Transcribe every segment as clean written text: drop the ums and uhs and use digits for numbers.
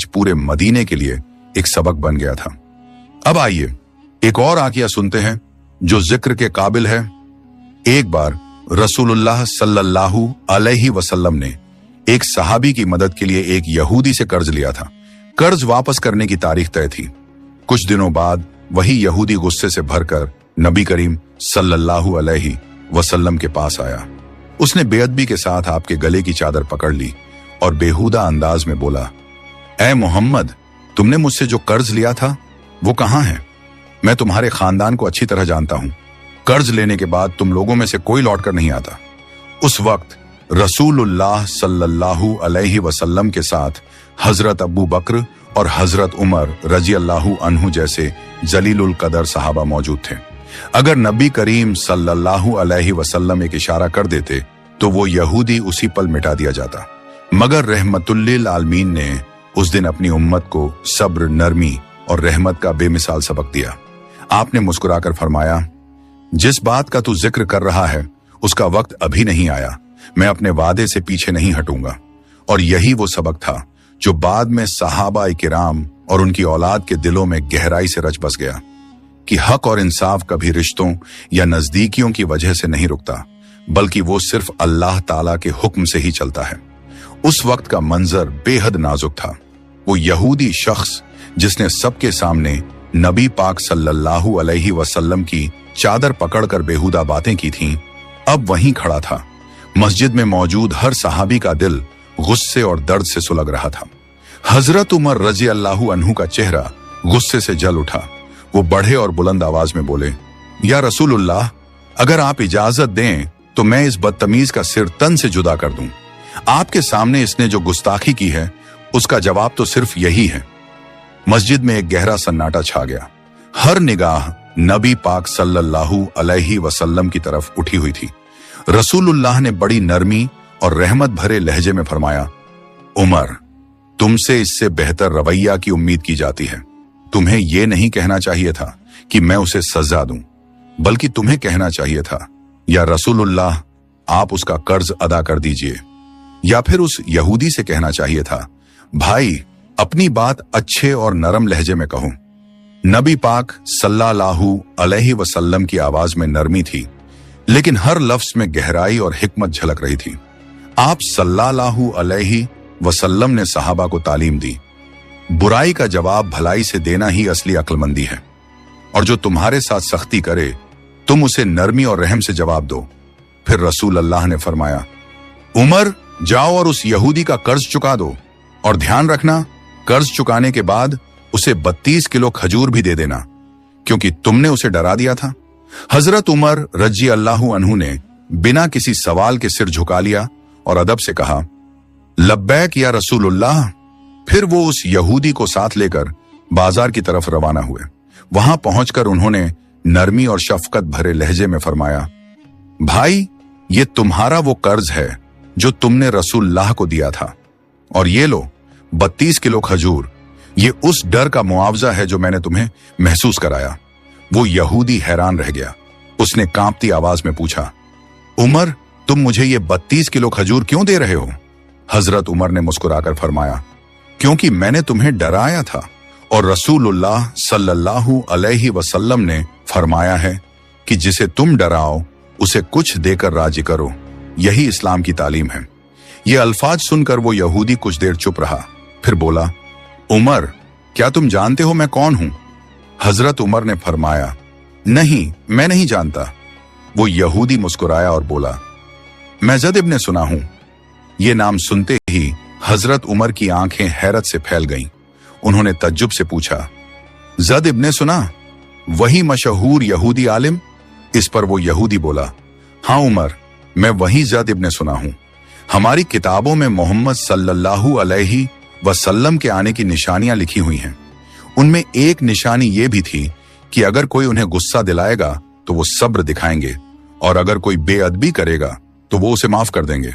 पूरे मदीने के लिए एक सबक बन गया था। अब आइए एक और वाकया सुनते हैं जो जिक्र के काबिल है। एक बार रसूलुल्लाह सल्लल्लाहु अलैहि वसल्लम ने एक सहाबी की मदद के लिए एक यहूदी से कर्ज लिया था। कर्ज वापस करने की तारीख तय थी। कुछ दिनों बाद वही यहूदी गुस्से से भरकर नबी करीम सल्लल्लाहु अलैहि वसल्लम के पास आया। उसने बेअदबी के साथ आपके गले की चादर पकड़ ली और बेहुदा अंदाज में बोला, ऐ मोहम्मद, तुमने मुझसे जो कर्ज लिया था वो कहां है? मैं तुम्हारे खानदान को अच्छी तरह जानता हूं। कर्ज लेने के बाद तुम लोगों में से कोई लौट कर नहीं आता। उस वक्त रसूलुल्लाह सल्लल्लाहु अलैहि वसल्लम के साथ हजरत अबू बकर और हजरत उमर रजी अल्लाहु अन्हु जैसे जलीलुल कदर सहाबा मौजूद थे। अगर नबी करीम सल्लल्लाहु अलैहि वसल्लम एक इशारा कर देते तो वो यहूदी उसी पल मिटा दिया जाता। मगर रहमतुल्लिल आलमीन ने उस दिन अपनी उम्मत को सब्र, नरमी और रहमत का बेमिसाल सबक दिया। आपने मुस्कुराकर फरमाया, जिस बात का तू जिक्र कर रहा है उसका वक्त अभी नहीं आया। मैं अपने वादे से पीछे नहीं हटूंगा। और यही वो सबक था जो बाद में सहाबा किराम और उनकी औलाद के दिलों में गहराई से रच बस गया कि हक और इंसाफ कभी रिश्तों या नजदीकियों की वजह से नहीं रुकता, बल्कि वो सिर्फ अल्लाह ताला के हुक्म से ही चलता है। उस वक्त का मंजर बेहद नाजुक था। वो यहूदी शख्स जिसने सबके सामने नबी पाक सल्लल्लाहु अलैहि वसल्लम की चादर पकड़कर बेहुदा बातें की थीं, अब वहीं खड़ा था। मस्जिद में मौजूद हर सहाबी का दिल गुस्से और दर्द से सुलग रहा था। हजरत उमर रजी अल्लाहु अन्हु का चेहरा गुस्से से जल उठा। वो बढ़े और बुलंद आवाज में बोले, या रसूलुल्लाह, अगर आप इजाजत दें तो मैं इस बदतमीज का सिर तन से जुदा कर दूं। आपके सामने इसने जो गुस्ताखी की है उसका जवाब तो सिर्फ यही है। मस्जिद में एक गहरा सन्नाटा छा गया। हर निगाह नबी पाक सल्लल्लाहु अलैहि वसल्लम की तरफ उठी हुई थी। रसूलुल्लाह ने बड़ी नरमी और रहमत भरे लहजे में फरमाया, उमर, तुमसे इससे बेहतर रवैया की उम्मीद की जाती है। तुम्हें यह नहीं कहना चाहिए था कि मैं उसे सजा दूं, बल्कि तुम्हें कहना चाहिए था, या रसूलुल्लाह, आप उसका कर्ज अदा कर दीजिए। या फिर उस यहूदी से कहना चाहिए था, भाई, अपनी बात अच्छे और नरम लहजे में कहो। नबी पाक सल्लल्लाहु अलैहि वसल्लम की आवाज में नरमी थी, लेकिन हर लफ्ज में गहराई और हिकमत झलक रही थी। आप सल्लल्लाहु अलैहि वसल्लम ने सहाबा को तालीम दी, बुराई का जवाब भलाई से देना ही असली अक्लमंदी है, और जो तुम्हारे साथ सख्ती करे तुम उसे नरमी और रहम से जवाब दो। फिर रसूल अल्लाह ने फरमाया, उमर, जाओ और उस यहूदी का कर्ज चुका दो, और ध्यान रखना, कर्ज चुकाने के बाद उसे 32 किलो खजूर भी दे देना, क्योंकि तुमने उसे डरा दिया था। हजरत उमर रजी अल्लाहु अन्हु ने बिना किसी सवाल के सिर झुका लिया और अदब से कहा, लब्बैक या रसूलुल्लाह। फिर वो उस यहूदी को साथ लेकर बाजार की तरफ रवाना हुए। वहां पहुंचकर उन्होंने नरमी और शफकत भरे लहजे में फरमाया, भाई, ये तुम्हारा वो कर्ज है जो तुमने रसूलुल्लाह को दिया था, और ये लो 32 किलो खजूर। ये उस डर का मुआवजा है जो मैंने तुम्हें महसूस कराया। वो यहूदी हैरान रह गया। उसने कांपती आवाज में पूछा, उमर, तुम मुझे ये 32 किलो खजूर क्यों दे रहे हो? हजरत उमर ने मुस्कुराकर फरमाया, क्योंकि मैंने तुम्हें डराया था, और रसूलुल्लाह सल्लल्लाहु अलैहि वसल्लम ने फरमाया है कि जिसे तुम डराओ उसे कुछ देकर राजी करो। यही इस्लाम की तालीम है। ये अल्फाज सुनकर वो यहूदी कुछ देर चुप रहा, फिर बोला, उमर, क्या तुम जानते हो मैं कौन हूं? हजरत उमर ने फरमाया, नहीं, मैं नहीं जानता। वो यहूदी मुस्कुराया और बोला, मैं जद इब्ने सुना हूं। ये नाम सुनते ही हजरत उमर की आंखें हैरत से फैल गईं। उन्होंने तज्जुब से पूछा, जद इब्ने सुना? वही मशहूर यहूदी आलिम? इस पर वो यहूदी बोला, हाँ उमर, मैं वही जद इब्ने सुना हूं। हमारी किताबों में मोहम्मद सल्लल्लाहु अलैहि वसल्लम के आने की निशानियां लिखी हुई हैं। उनमें एक निशानी ये भी थी कि अगर कोई उन्हें गुस्सा दिलाएगा तो वो सब्र दिखाएंगे, और अगर कोई बेअदबी करेगा तो वो उसे माफ कर देंगे।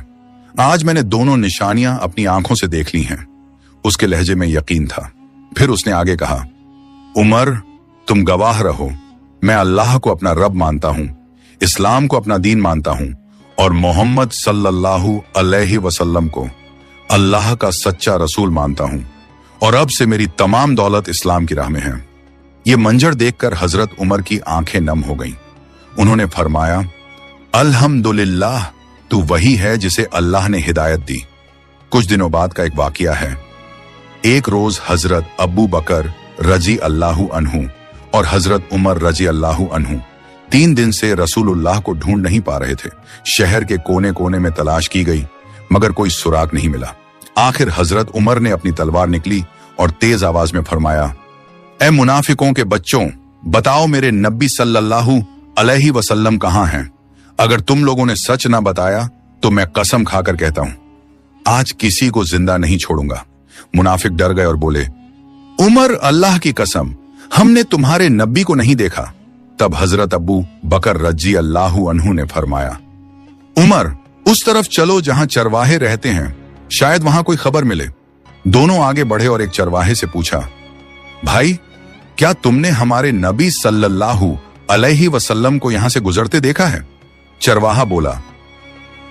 आज मैंने दोनों निशानियां अपनी आंखों से देख ली हैं। उसके लहजे में यकीन था। फिर उसने आगे कहा, उमर, तुम गवाह रहो, मैं अल्लाह को अपना रब मानता हूं, इस्लाम को अपना दीन मानता हूं, और मोहम्मद सल्लल्लाहु अलैहि वसल्लम को अल्लाह का सच्चा रसूल मानता हूं। और अब से मेरी तमाम दौलत इस्लाम की राह में है। ये मंजर देखकर हजरत उमर की आंखें नम हो गईं। उन्होंने फरमाया, अल्हम्दुलिल्लाह, तू वही है जिसे अल्लाह ने हिदायत दी। कुछ दिनों बाद का एक वाकया है। एक रोज हजरत अबू बकर रजी अल्लाहु अन्हु और हजरत उमर रजी अल्लाहु अन्हु 3 दिन से रसूलुल्लाह को ढूंढ नहीं पा रहे थे। शहर के कोने कोने में तलाश की गई, मगर कोई सुराग नहीं मिला। आखिर हजरत उमर ने अपनी तलवार निकली और तेज आवाज में फरमाया, ए मुनाफिकों के बच्चों, बताओ मेरे नबी सल्लल्लाहु अलैहि वसल्लम कहां हैं? अगर तुम लोगों ने सच ना बताया तो मैं कसम खाकर कहता हूं, आज किसी को जिंदा नहीं छोड़ूंगा। मुनाफिक डर गए और बोले, उमर, अल्लाह की कसम, हमने तुम्हारे नबी को नहीं देखा। तब हजरत अबू बकर रजी अल्लाहु अन्हु ने फरमाया, उमर, उस तरफ चलो जहां चरवाहे रहते हैं, शायद वहां कोई खबर मिले। दोनों आगे बढ़े और एक चरवाहे से पूछा, भाई, क्या तुमने हमारे नबी सल्लल्लाहु अलैहि वसल्लम को यहां से गुजरते देखा है? चरवाहा बोला,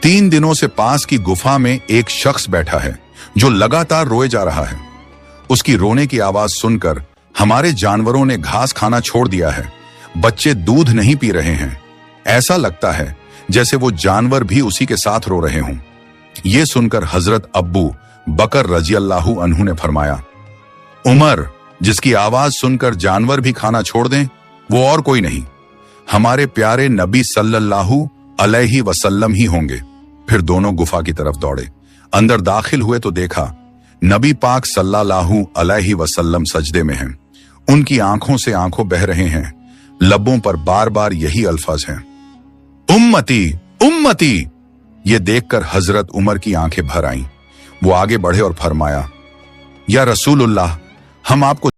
3 दिनों से पास की गुफा में एक शख्स बैठा है जो लगातार रोए जा रहा है। उसकी रोने की आवाज सुनकर हमारे जानवरों ने घास खाना छोड़ दिया है। बच्चे दूध नहीं पी रहे हैं। ऐसा लगता है जैसे वो जानवर भी उसी के साथ रो रहे हों। ये सुनकर हजरत अब्बू बकर रजी अल्लाहु अन्हु ने फरमाया, उमर, जिसकी आवाज सुनकर जानवर भी खाना छोड़ दें, वो और कोई नहीं, हमारे प्यारे नबी सल्लल्लाहु अलैहि वसल्लम ही होंगे। फिर दोनों गुफा की तरफ दौड़े। अंदर दाखिल हुए तो देखा नबी पाक सल्लल्लाहु अलैहि वसल्लम सजदे में हैं। उनकी आंखों से आंखों बह रहे हैं। लबों पर बार बार यही अल्फाज हैं, उम्मती उम्मती। ये देखकर हजरत उमर की आंखें भर आईं। वो आगे बढ़े और फरमाया, या रसूलुल्लाह, हम आपको